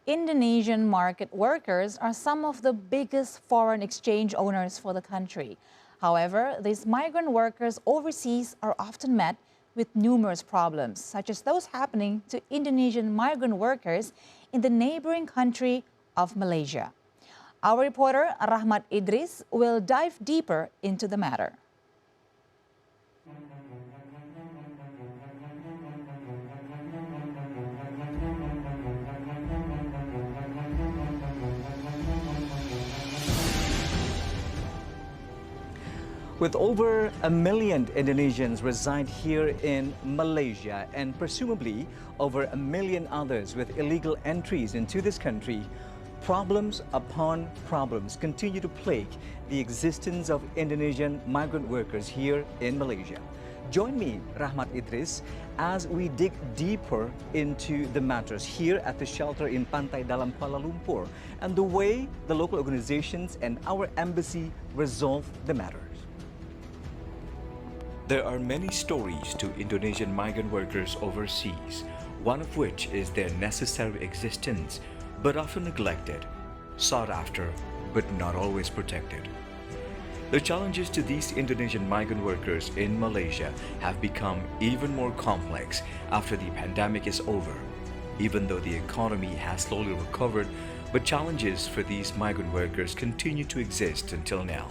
Indonesian market workers are some of the biggest foreign exchange owners for the country. However, these migrant workers overseas are often met with numerous problems, such as those happening to Indonesian migrant workers in the neighboring country of Malaysia. Our reporter, Rahmat Idris, will dive deeper into the matter. With over 1 million Indonesians reside here in Malaysia and presumably over 1 million others with illegal entries into this country, problems upon problems continue to plague the existence of Indonesian migrant workers here in Malaysia. Join me, Rahmat Idris, as we dig deeper into the matters here at the shelter in Pantai Dalam, Kuala Lumpur, and the way the local organizations and our embassy resolve the matters. There are many stories to Indonesian migrant workers overseas, one of which is their necessary existence, but often neglected, sought after, but not always protected. The challenges to these Indonesian migrant workers in Malaysia have become even more complex after the pandemic is over. Even though the economy has slowly recovered, but challenges for these migrant workers continue to exist until now.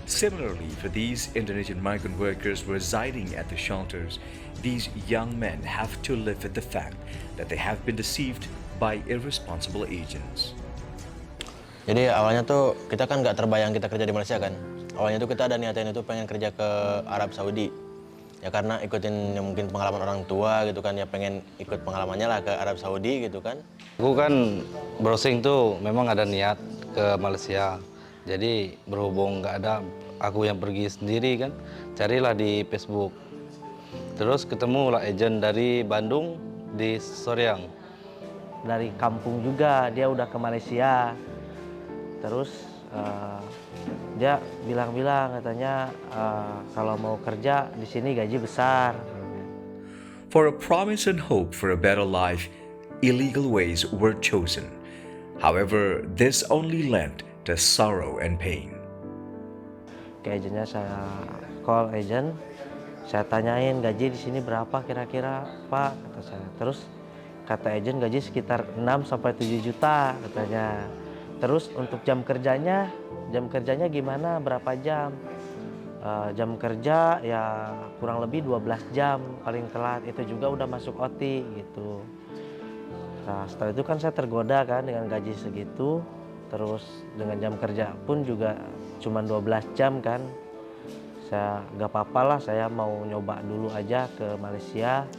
Similarly, for these Indonesian migrant workers residing at the shelters, these young men have to live with the fact that they have been deceived by irresponsible agents. Jadi awalnya tuh kita kan nggak terbayang kita kerja di Malaysia kan. Awalnya tuh kita ada niatan itu pengen kerja ke Arab Saudi. Ya karena ikutin ya mungkin pengalaman orang tua gitu kan, ya pengen ikut pengalamannya lah ke Arab Saudi gitu kan. Aku kan browsing tuh memang ada niat ke Malaysia. Jadi berhubung nggak ada aku yang pergi sendiri kan, carilah di Facebook. Terus ketemu lah agen dari Bandung di Soreang. Dari kampung juga dia udah ke Malaysia. Terus dia bilang-bilang katanya kalau mau kerja di sini gaji besar. For a promise and hope for a better life, illegal ways were chosen. However, this only led to sorrow and pain. Ke agennya saya call agent, saya tanyain gaji di sini berapa kira-kira Pak, kata saya. Terus kata agent gaji sekitar 6 sampai 7 juta katanya. Terus untuk jam kerjanya gimana, berapa jam? Jam kerja ya kurang lebih 12 jam paling telat, itu juga udah masuk OT gitu. Nah setelah itu kan saya tergoda kan dengan gaji segitu. Terus dengan jam kerja pun juga cuma 12 jam kan. Saya nggak apa-apa lah, saya mau nyoba dulu aja ke Malaysia.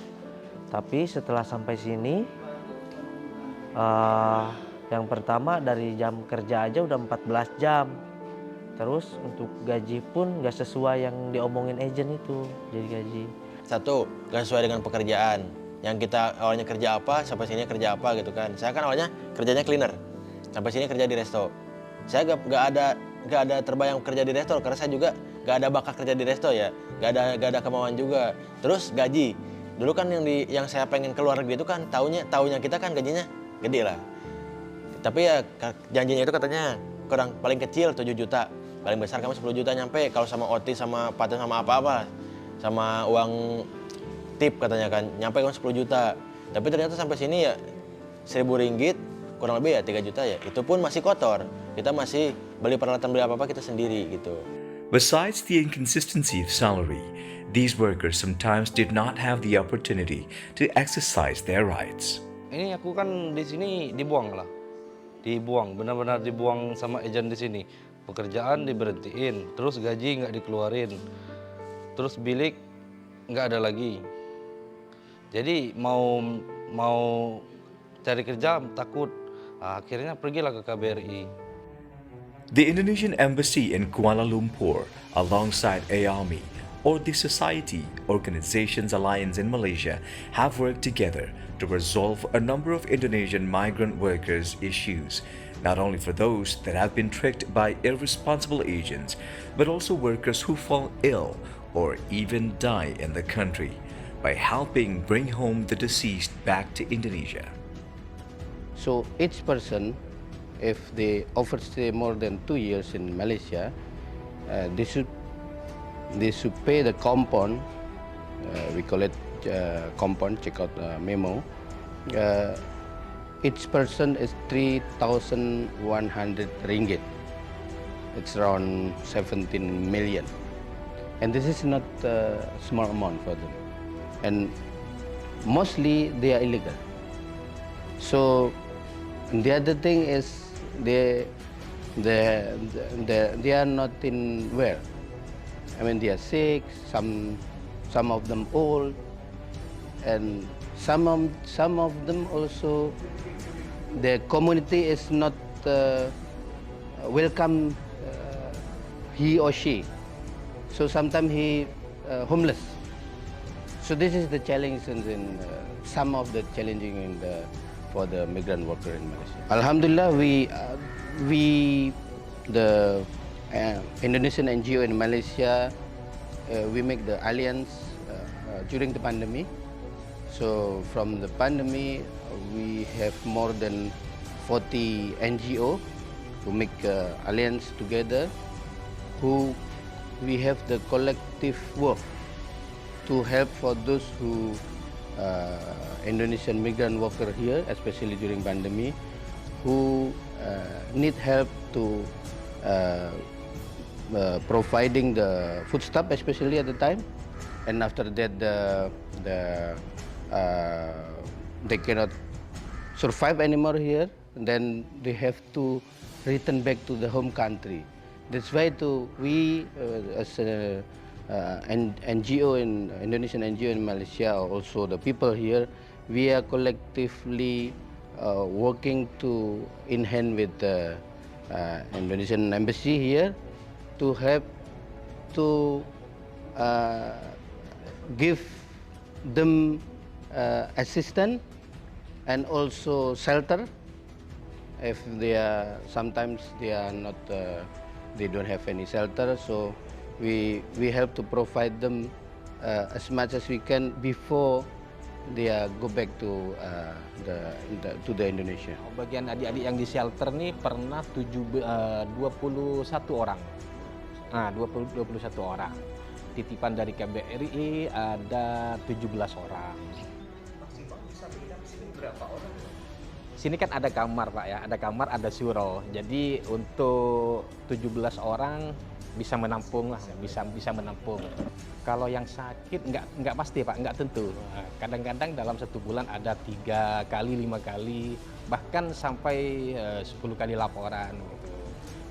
Tapi setelah sampai sini, yang pertama dari jam kerja aja udah 14 jam. Terus untuk gaji pun nggak sesuai yang diomongin agent itu, jadi gaji. Satu, nggak sesuai dengan pekerjaan. Yang kita awalnya kerja apa, sampai sini kerja apa gitu kan. Saya kan awalnya kerjanya cleaner. Sampai sini kerja di resto. Saya nggak ada terbayang kerja di resto karena saya juga nggak ada bakat kerja di resto ya, nggak ada kemauan juga. Terus gaji, dulu kan yang saya pengen keluar gitu kan, tahunya kita kan gajinya gede lah. Tapi ya janjinya itu katanya kurang, paling kecil 7 juta, paling besar kamu 10 juta nyampe. Kalau sama OT sama paten sama apa-apa, sama uang tip katanya kan, nyampe kan 10 juta. Tapi ternyata sampai sini ya 1.000 ringgit. Kurang lebih ya 3 juta ya, itu pun masih kotor. Kita masih beli peralatan, beli apa-apa kita sendiri gitu. Besides the inconsistency of salary, these workers sometimes did not have the opportunity to exercise their rights. Ini aku kan di sini dibuang lah. Dibuang, benar-benar dibuang sama agen di sini. Pekerjaan diberhentiin, terus gaji nggak dikeluarin. Terus bilik nggak ada lagi. Jadi mau cari kerja takut. Akhirnya pergilah ke KBRI. The Indonesian Embassy in Kuala Lumpur, alongside AARMY, or the Society Organizations Alliance in Malaysia, have worked together to resolve a number of Indonesian migrant workers' issues, not only for those that have been tricked by irresponsible agents, but also workers who fall ill or even die in the country, by helping bring home the deceased back to Indonesia. So each person, if they overstay more than 2 years in Malaysia, they should pay the compound. We call it compound. Check out memo. Each person is 3,100 ringgit. It's around 17 million. And this is not a small amount for them. And mostly they are illegal. So the other thing is they are not in where. I mean, they are sick, some of them old, and some of them also, the community is not welcome he or she. So sometimes he homeless. So this is the challenge in some of the challenging for the migrant worker in Malaysia. Alhamdulillah, we the Indonesian NGO in Malaysia, we make the alliance during the pandemic. So from the pandemic, we have more than 40 NGO who make alliance together, who we have the collective work to help for those who Indonesian migrant worker here, especially during pandemic, who need help to providing the foodstuff, especially at the time, and after that they cannot survive anymore here. Then they have to return back to the home country. That's why we as a NGO in Indonesian NGO in Malaysia, also the people here, we are collectively working in hand with the Indonesian embassy here to help to give them assistance and also shelter if sometimes they are not they don't have any shelter. So we help to provide them as much as we can before they go back to the Indonesia. Bagian adik-adik yang di shelter nih pernah 21 orang. Nah, 21 orang. Titipan dari KBRI ada 17 orang. Maksimal bisa menginap di sini berapa orang? Sini kan ada kamar, Pak ya, ada kamar, ada surau. Jadi untuk 17 orang bisa menampung lah, bisa menampung. Kalau yang sakit nggak pasti, Pak, nggak tentu. Kadang-kadang dalam 1 bulan ada 3 kali, 5 kali, bahkan sampai 10 kali laporan gitu.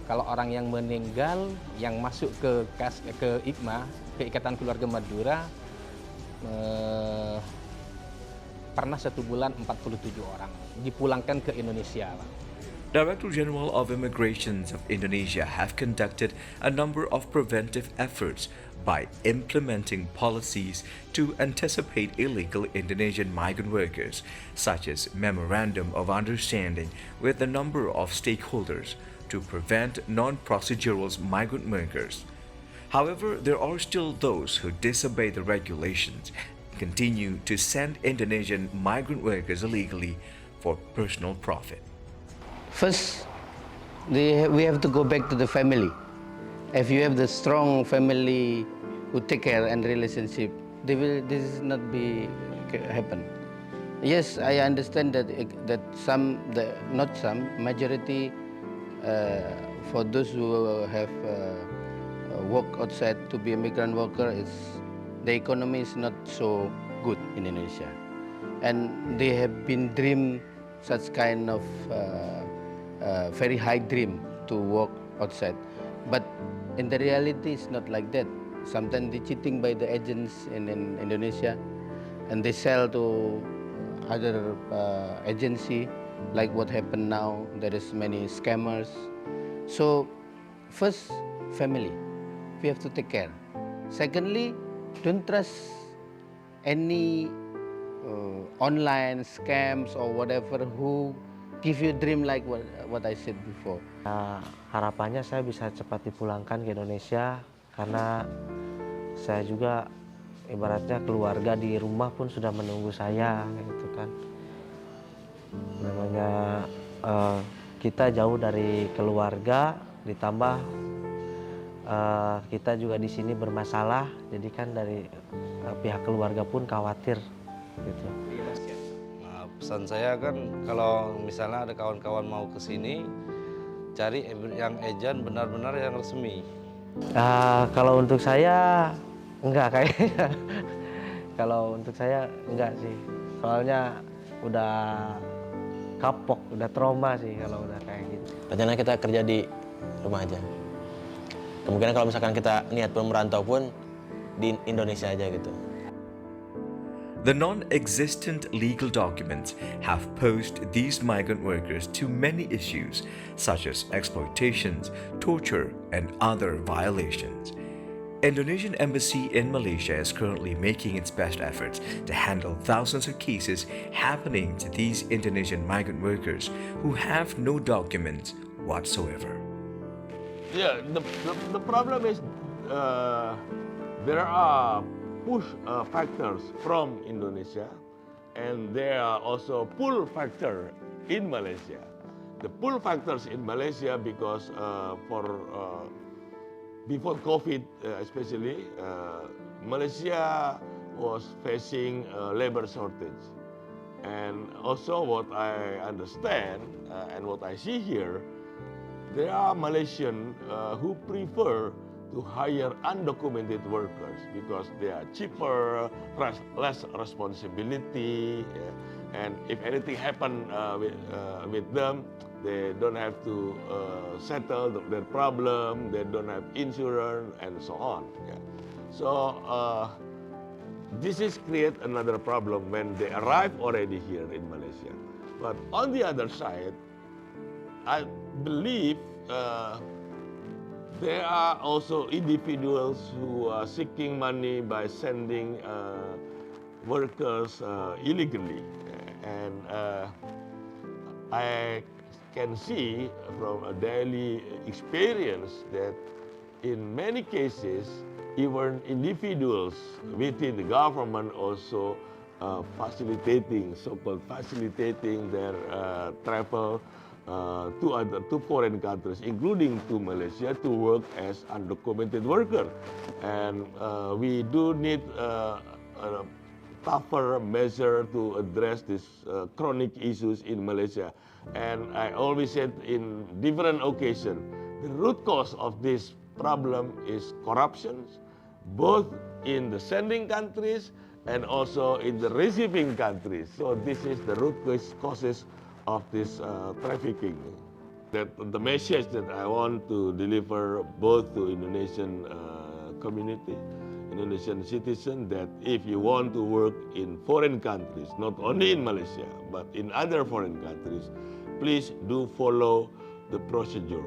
Kalau orang yang meninggal yang masuk ke IKMA, ke Ikatan Keluarga Madura, pernah 1 bulan 47 orang dipulangkan ke Indonesia, Pak. Director General of Immigration of Indonesia have conducted a number of preventive efforts by implementing policies to anticipate illegal Indonesian migrant workers, such as Memorandum of Understanding with a number of stakeholders to prevent non-procedural migrant workers. However, there are still those who disobey the regulations and continue to send Indonesian migrant workers illegally for personal profit. First, we have to go back to the family. If you have the strong family who take care and relationship, this is not happen. Yes, I understand that majority for those who have work outside to be a migrant worker, the economy is not so good in Indonesia, and they have been dream such kind of very high dream to work outside, but in the reality it's not like that. Sometimes they cheating by the agents in Indonesia, and they sell to other agency, like what happened now. There is many scammers. So first, family, we have to take care. Secondly, don't trust any online scams or whatever who give you a dream like what I said before. Harapannya saya bisa cepat dipulangkan ke Indonesia, karena saya juga ibaratnya keluarga di rumah pun sudah menunggu saya gitu kan. Namanya kita jauh dari keluarga, ditambah kita juga di sini bermasalah, jadi kan dari pihak keluarga pun khawatir gitu. Nah, pesan saya kan kalau misalnya ada kawan-kawan mau ke sini, cari yang agent benar-benar yang resmi. Kalau untuk saya enggak kayaknya. Kalau untuk saya enggak sih, soalnya udah kapok, udah trauma sih kalau udah kayak gitu. Rencana kita kerja di rumah aja. Kemungkinan kalau misalkan kita niat pun merantau pun di Indonesia aja gitu. The non-existent legal documents have posed these migrant workers to many issues such as exploitations, torture, and other violations. Indonesian Embassy in Malaysia is currently making its best efforts to handle thousands of cases happening to these Indonesian migrant workers who have no documents whatsoever. Yeah, the problem is there are push factors from Indonesia, and there are also pull factor in Malaysia. The pull factors in Malaysia because before COVID especially, Malaysia was facing labor shortage. And also what I understand and what I see here, there are Malaysians who prefer to hire undocumented workers because they are cheaper, less responsibility, and if anything happen with them, they don't have to settle their problem, they don't have insurance, and so on. Yeah. So this is create another problem when they arrive already here in Malaysia. But on the other side, I believe there are also individuals who are seeking money by sending workers illegally. And I can see from a daily experience that in many cases, even individuals within the government also facilitating, so-called facilitating their travel to foreign countries, including to Malaysia, to work as undocumented worker. And we do need a tougher measure to address these chronic issues in Malaysia. And I always said in different occasions, the root cause of this problem is corruption, both in the sending countries and also in the receiving countries. So this is the root causes of this trafficking. That the message that I want to deliver both to Indonesian community, Indonesian citizen, that if you want to work in foreign countries, not only in Malaysia, but in other foreign countries, please do follow the procedure.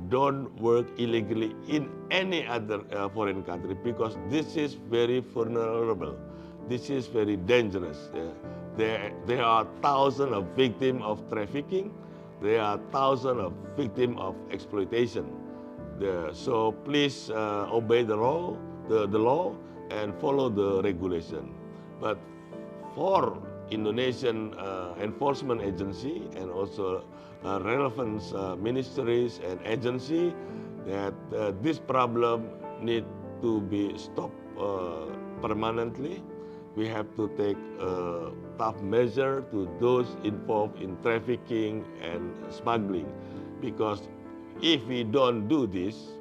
Don't work illegally in any other foreign country because this is very vulnerable. This is very dangerous. There are thousands of victims of trafficking. There are thousands of victims of exploitation. So please obey the law, and follow the regulation. But for Indonesian enforcement agency and also relevant ministries and agency, that this problem need to be stopped permanently. We have to take a tough measure to those involved in trafficking and smuggling, because if we don't do this,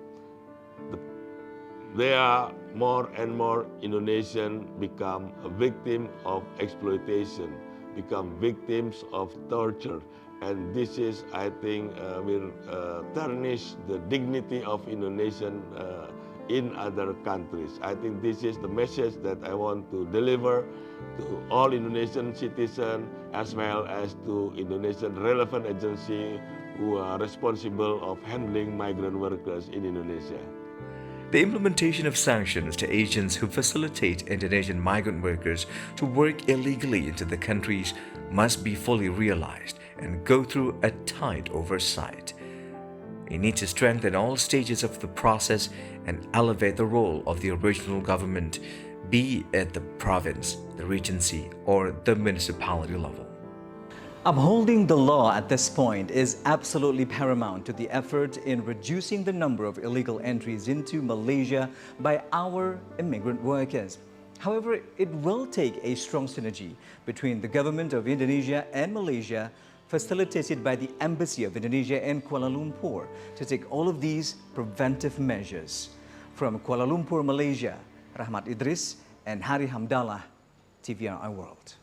there are more and more Indonesians become a victim of exploitation, become victims of torture. And this is, I think, will tarnish the dignity of Indonesian in other countries. I think this is the message that I want to deliver to all Indonesian citizens as well as to Indonesian relevant agency who are responsible of handling migrant workers in Indonesia. The implementation of sanctions to agents who facilitate Indonesian migrant workers to work illegally into the countries must be fully realized and go through a tight oversight. We need to strengthen all stages of the process and elevate the role of the original government, be it the province, the regency, or the municipality level. Upholding the law at this point is absolutely paramount to the effort in reducing the number of illegal entries into Malaysia by our immigrant workers. However, it will take a strong synergy between the government of Indonesia and Malaysia, facilitated by the Embassy of Indonesia in Kuala Lumpur, to take all of these preventive measures. From Kuala Lumpur, Malaysia, Rahmat Idris and Hari Hamdallah, TVRI World.